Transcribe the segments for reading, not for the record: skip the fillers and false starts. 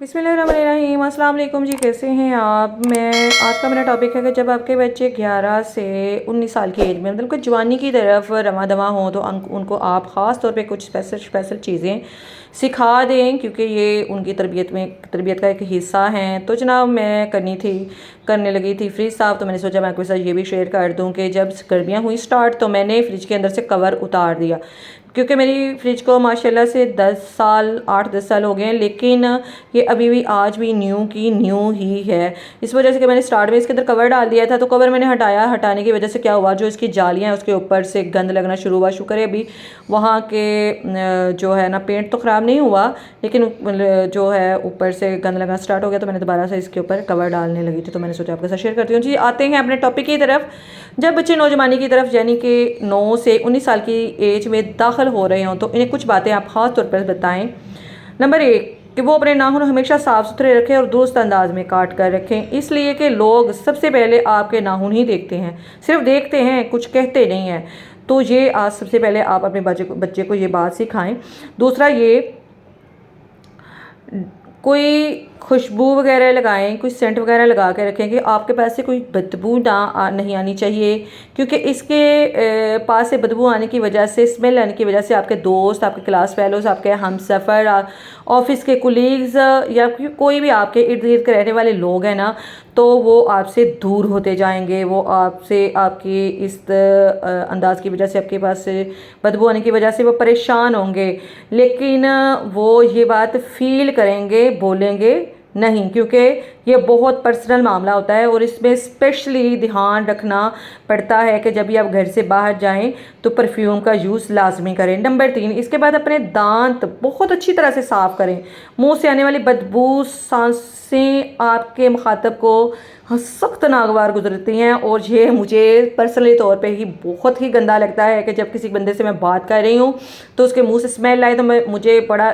बिस्मिल्लाहिर्रहमानिर्रहीम। अस्सलाम वालेकुम जी, कैसे हैं आप। आज का मेरा टॉपिक है कि जब आपके बच्चे 11 से 19 साल की एज में मतलब कि जवानी की तरफ रवां दवां हों तो उनको आप ख़ास तौर पे कुछ स्पेशल चीज़ें सिखा दें, क्योंकि ये उनकी तरबियत का एक हिस्सा हैं। तो जनाब मैं करने लगी थी फ्रिज साफ़, तो मैंने सोचा मैं आपके साथ ये भी शेयर कर दूं कि जब गर्मियाँ हुई स्टार्ट तो मैंने फ्रिज के अंदर से कवर उतार दिया, क्योंकि मेरी फ्रिज को माशाल्लाह से 8-10 साल हो गए हैं, लेकिन ये अभी भी आज भी न्यू की न्यू ही है। इस वजह से कि मैंने स्टार्ट में इसके अंदर कवर डाल दिया था, तो कवर मैंने हटाने की वजह से क्या हुआ, जो इसकी जालियाँ हैं उसके ऊपर से गंद लगना शुरू हुआ। शुक्र है अभी वहाँ के जो है ना पेंट तो ख़राब नहीं हुआ, लेकिन जो है ऊपर से गंद लगना स्टार्ट हो गया, तो मैंने दोबारा से इसके ऊपर कवर डालने लगी थी। तो मैंने सोचा आपके साथ शेयर करती हूँ जी। आते हैं अपने टॉपिक की तरफ। जब बच्चे नौजवानी की तरफ यानी कि 9 से 19 साल की एज में दाखिल हो रहे हों तो इन्हें कुछ बातें आप ख़ास तौर पर बताएं। नंबर 1 कि वो अपने नाखून हमेशा साफ़ सुथरे रखें और दुरुस्त अंदाज में काट कर रखें, इसलिए कि लोग सबसे पहले आपके नाखून ही देखते हैं, सिर्फ देखते हैं, कुछ कहते नहीं हैं। तो ये आज सबसे पहले आप अपने बच्चे को ये बात सिखाएं। दूसरा ये, कोई खुशबू वगैरह लगाएं, कोई सेंट वगैरह लगा के रखें कि आपके पास से कोई बदबू नहीं आनी चाहिए, क्योंकि इसके पास से बदबू आने की वजह से, स्मेल आने की वजह से आपके दोस्त, आपके क्लास फेलोज, आपके हमसफ़र, ऑफिस के कुलीग्स या कोई भी आपके इर्द गिर्द के रहने वाले लोग हैं ना, तो वो आपसे दूर होते जाएंगे। वो आपसे आपकी इस अंदाज की वजह से, आपके पास से बदबू आने की वजह से वो परेशान होंगे, लेकिन वो ये बात फील करेंगे, बोलेंगे नहीं, क्योंकि ये बहुत पर्सनल मामला होता है और इसमें स्पेशली ध्यान रखना पड़ता है कि जब भी आप घर से बाहर जाएं तो परफ्यूम का यूज़ लाजमी करें। नंबर 3, इसके बाद अपने दांत बहुत अच्छी तरह से साफ़ करें। मुंह से आने वाली बदबू सांसें आपके मुखातब को सख्त नागवार गुजरती हैं, और ये मुझे पर्सनली तौर पे ही बहुत ही गंदा लगता है कि जब किसी बंदे से मैं बात कर रही हूँ तो उसके मुंह से स्मेल आए तो मुझे बड़ा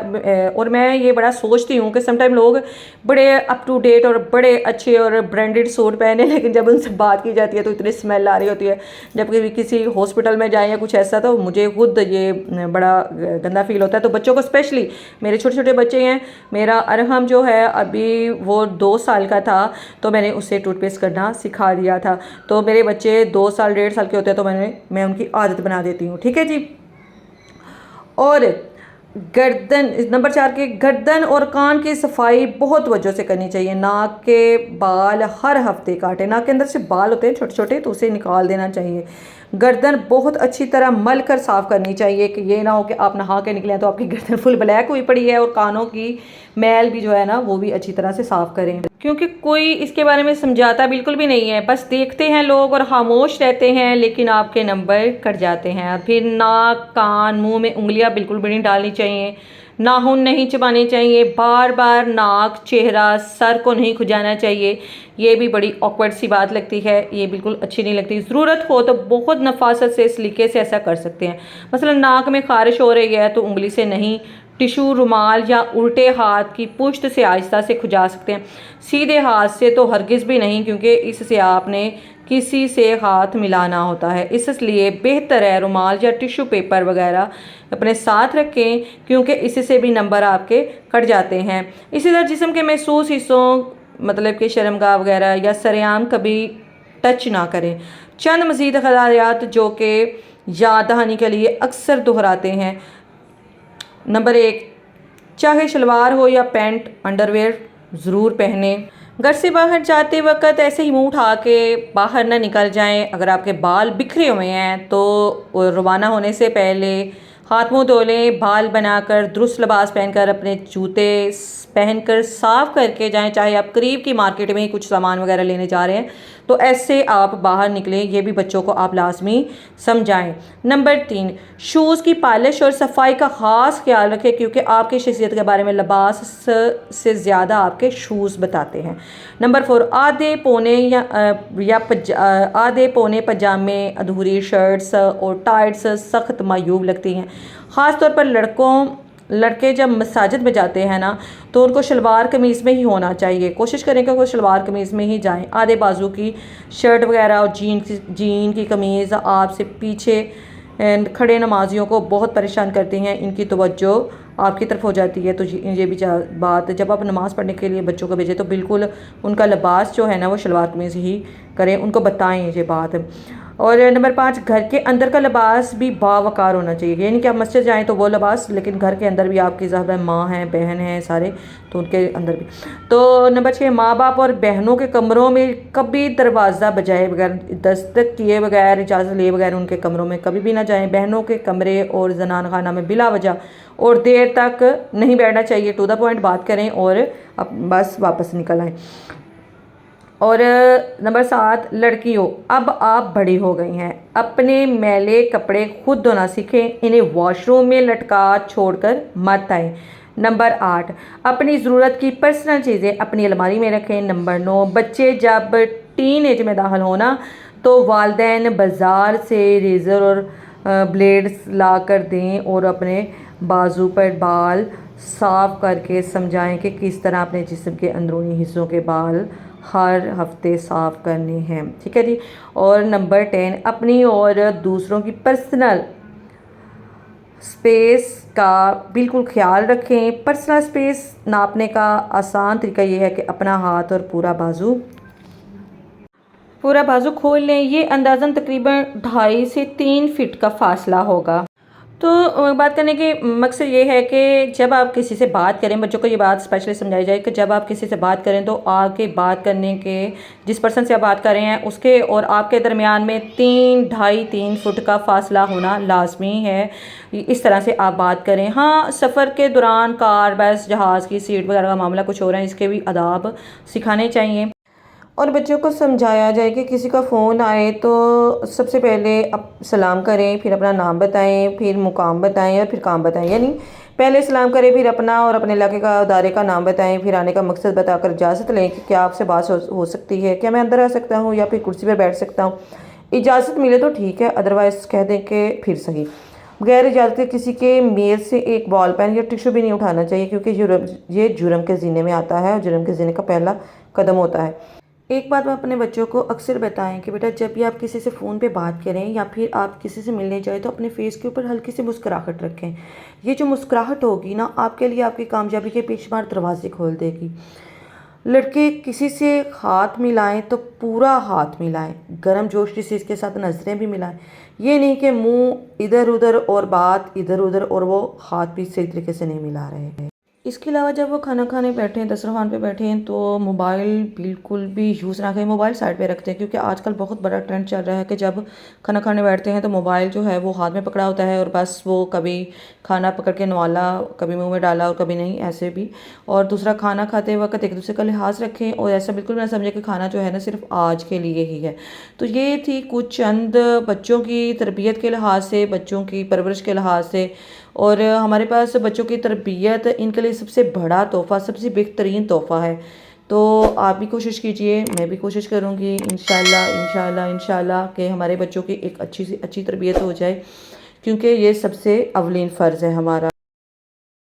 और मैं ये बड़ा सोचती हूँ कि समटाइम लोग बड़े अप टू डेट और बड़े अच्छे और ब्रांडेड सूट पहने, लेकिन जब उनसे बात की जाती है तो इतनी स्मेल आ रही होती है। जब किसी हॉस्पिटल में जाए या कुछ ऐसा तो मुझे खुद ये बड़ा गंदा फील होता है। तो बच्चों को स्पेशली, मेरे छोटे छोटे बच्चे हैं, मेरा अरहम जो है अभी वो 2 साल का था तो मैंने उससे टूथपेस्ट करना सिखा दिया था। तो मेरे बच्चे 2 साल 1.5 साल के होते हैं तो मैं उनकी आदत बना देती हूँ, ठीक है जी। और गर्दन, नंबर 4 के गर्दन और कान की सफाई बहुत तवज्जो से करनी चाहिए। नाक के बाल हर हफ्ते काटें। नाक के अंदर से बाल होते हैं छोटे छोटे, तो उसे निकाल देना चाहिए। गर्दन बहुत अच्छी तरह मल कर साफ़ करनी चाहिए, कि ये ना हो कि आप नहा के निकले तो आपकी गर्दन फुल ब्लैक हुई पड़ी है। और कानों की मैल भी जो है ना वो भी अच्छी तरह से साफ़ करें, क्योंकि कोई इसके बारे में समझाता बिल्कुल भी नहीं है, बस देखते हैं लोग और खामोश रहते हैं, लेकिन आपके नंबर कट जाते हैं। फिर नाक, कान, मुंह में उंगलियां बिल्कुल भी नहीं डालनी चाहिए, नाखून नहीं चबाने चाहिए, बार बार नाक, चेहरा, सर को नहीं खुजाना चाहिए। ये भी बड़ी ऑकवर्ड सी बात लगती है, ये बिल्कुल अच्छी नहीं लगती। ज़रूरत हो तो बहुत नफासत से, सलीके से ऐसा कर सकते हैं। मसलन नाक में खारिश हो रही है तो उंगली से नहीं, टिशू, रुमाल या उल्टे हाथ की पुश्त से आहिस्ता से खुजा सकते हैं। सीधे हाथ से तो हरगिज़ भी नहीं, क्योंकि इससे आपने किसी से हाथ मिलाना होता है। इसलिए बेहतर है रुमाल या टिशू पेपर वगैरह अपने साथ रखें, क्योंकि इससे भी नंबर आपके कट जाते हैं। इसी तरह जिस्म के महसूस हिस्सों मतलब कि शर्मगाह वगैरह या सरेआम कभी टच ना करें। चंद मज़ीद हदायत जो कि याद दहानी के लिए अक्सर दोहराते हैं। नंबर 1, चाहे शलवार हो या पैंट, अंडरवेयर ज़रूर पहने। घर से बाहर जाते वक्त ऐसे ही मुंह उठा के बाहर ना निकल जाएं। अगर आपके बाल बिखरे हुए हैं तो रवाना होने से पहले हाथ मुंह धो लें, बाल बनाकर, दुरुस्त लिबास पहनकर, अपने जूते पहनकर साफ़ करके जाएं। चाहे आप करीब की मार्केट में ही कुछ सामान वगैरह लेने जा रहे हैं तो ऐसे आप बाहर निकलें, ये भी बच्चों को आप लाजमी समझाएं। नंबर 3, शूज़ की पॉलिश और सफाई का ख़ास ख्याल रखें, क्योंकि आपकी शख्सियत के बारे में लिबास से ज़्यादा आपके शूज़ बताते हैं। नंबर 4, आधे पौने पजामे, अधूरी शर्ट्स और टाइट्स सख्त मायूब लगती हैं। ख़ास तौर पर लड़के जब मसाजिद में जाते हैं ना तो उनको शलवार कमीज़ में ही होना चाहिए। कोशिश करें कि वो शलवार कमीज़ में ही जाएं। आधे बाजू की शर्ट वगैरह और जीन की कमीज़ आपसे पीछे खड़े नमाजियों को बहुत परेशान करती हैं, इनकी तवज्जो आपकी तरफ हो जाती है। तो ये भी बात, जब आप नमाज़ पढ़ने के लिए बच्चों को भेजें तो बिल्कुल उनका लिबास जो है ना वो शलवार कमीज़ ही करें, उनको बताएं ये बात। और नंबर 5, घर के अंदर का लिबास भी बावकार होना चाहिए, यानी कि आप मस्जिद जाएं तो वो लिबास, लेकिन घर के अंदर भी आपकी ज़ाहिर है माँ हैं, बहन हैं सारे, तो उनके अंदर भी। तो नंबर 6, माँ बाप और बहनों के कमरों में कभी दरवाज़ा बजाए बगैर, दस्तक किए बगैर, इजाज़त लिए बगैर उनके कमरों में कभी भी ना जाएं। बहनों के कमरे और जनान खाना में बिला वजह और देर तक नहीं बैठना चाहिए, टू द पॉइंट बात करें और अब बस वापस निकल आएँ। और नंबर 7, लड़कियों, अब आप बड़ी हो गई हैं, अपने मैले कपड़े खुद धोना सीखें, इन्हें वॉशरूम में लटका छोड़कर मत आएं। नंबर 8, अपनी ज़रूरत की पर्सनल चीज़ें अपनी अलमारी में रखें। नंबर 9, बच्चे जब टीन एज में दाखिल होना तो वालिदैन बाज़ार से रेज़र और ब्लेड्स ला कर दें और अपने बाजू पर बाल साफ़ करके समझाएं कि किस तरह अपने जिस्म के अंदरूनी हिस्सों के बाल हर हफ्ते साफ़ करने हैं, ठीक है जी। और नंबर 10, अपनी और दूसरों की पर्सनल स्पेस का बिल्कुल ख्याल रखें। पर्सनल स्पेस नापने का आसान तरीका ये है कि अपना हाथ और पूरा बाजू खोल लें। ये अंदाज़न तकरीबन 2.5 से 3 फीट का फासला होगा। तो बात करने के मकसद ये है कि जब आप किसी से बात करें, बच्चों को ये बात स्पेशली समझाई जाए कि जब आप किसी से बात करें तो आगे बात करने के, जिस पर्सन से आप बात कर रहे हैं उसके और आपके दरमियान में 3 फुट का फासला होना लाजमी है। इस तरह से आप बात करें। हाँ, सफ़र के दौरान कार, बस, जहाज़ की सीट वगैरह का मामला कुछ हो रहा है, इसके भी आदाब सिखाने चाहिए। और बच्चों को समझाया जाए कि किसी का फ़ोन आए तो सबसे पहले आप सलाम करें, फिर अपना नाम बताएं, फिर मुकाम बताएं और फिर काम बताएं। यानी पहले सलाम करें, फिर अपना और अपने इलाके का, अदारे का नाम बताएं, फिर आने का मकसद बताकर इजाज़त लें कि क्या आपसे बात हो सकती है, क्या मैं अंदर आ सकता हूँ या फिर कुर्सी पर बैठ सकता हूँ। इजाज़त मिले तो ठीक है, अदरवाइज़ कह दें कि फिर सही। बगैर इजाज़त के किसी के मेज़ से एक बॉल पेन या टिश्यू भी नहीं उठाना चाहिए, क्योंकि ये जुर्म के ज़िम्मे में आता है और जुर्म के ज़िम्मे का पहला कदम होता है। एक बात मैं अपने बच्चों को अक्सर बताएं कि बेटा जब भी आप किसी से फ़ोन पे बात करें या फिर आप किसी से मिलने जाए तो अपने फेस के ऊपर हल्की सी मुस्कुराहट रखें। ये जो मुस्कुराहट होगी ना, आपके लिए आपकी कामयाबी के बेशुमार दरवाजे खोल देगी। लड़के किसी से हाथ मिलाएं तो पूरा हाथ मिलाएं, गर्म जोशी से इसके साथ नज़रें भी मिलाएं। ये नहीं कि मुंह इधर उधर और बात इधर उधर और वो हाथ भी सही तरीके से नहीं मिला रहे हैं। इसके अलावा जब वो खाना खाने बैठे हैं, दस्तरखान पे बैठे हैं, तो मोबाइल बिल्कुल भी यूज़ ना करें। मोबाइल साइड पे रखते हैं, क्योंकि आजकल बहुत बड़ा ट्रेंड चल रहा है कि जब खाना खाने बैठते हैं तो मोबाइल जो है वो हाथ में पकड़ा होता है और बस वो कभी खाना पकड़ के नवाला, कभी मुंह में डाला और कभी नहीं, ऐसे भी। और दूसरा, खाना खाते वक्त एक दूसरे का लिहाज रखें और ऐसा बिल्कुल ना समझें कि खाना जो है ना सिर्फ आज के लिए ही है। तो ये थी कुछ चंद बच्चों की तरबियत के लिहाज से, बच्चों की परवरिश के लिहाज से। और हमारे पास बच्चों की तरबियत इनके लिए सबसे बड़ा तोहफ़ा, सबसे बेहतरीन तोहफ़ा है। तो आप भी कोशिश कीजिए, मैं भी कोशिश करूँगी इंशाल्लाह इंशाल्लाह इंशाल्लाह कि हमारे बच्चों की एक अच्छी से अच्छी तरबियत हो जाए, क्योंकि ये सबसे अवलीन फ़र्ज़ है हमारा।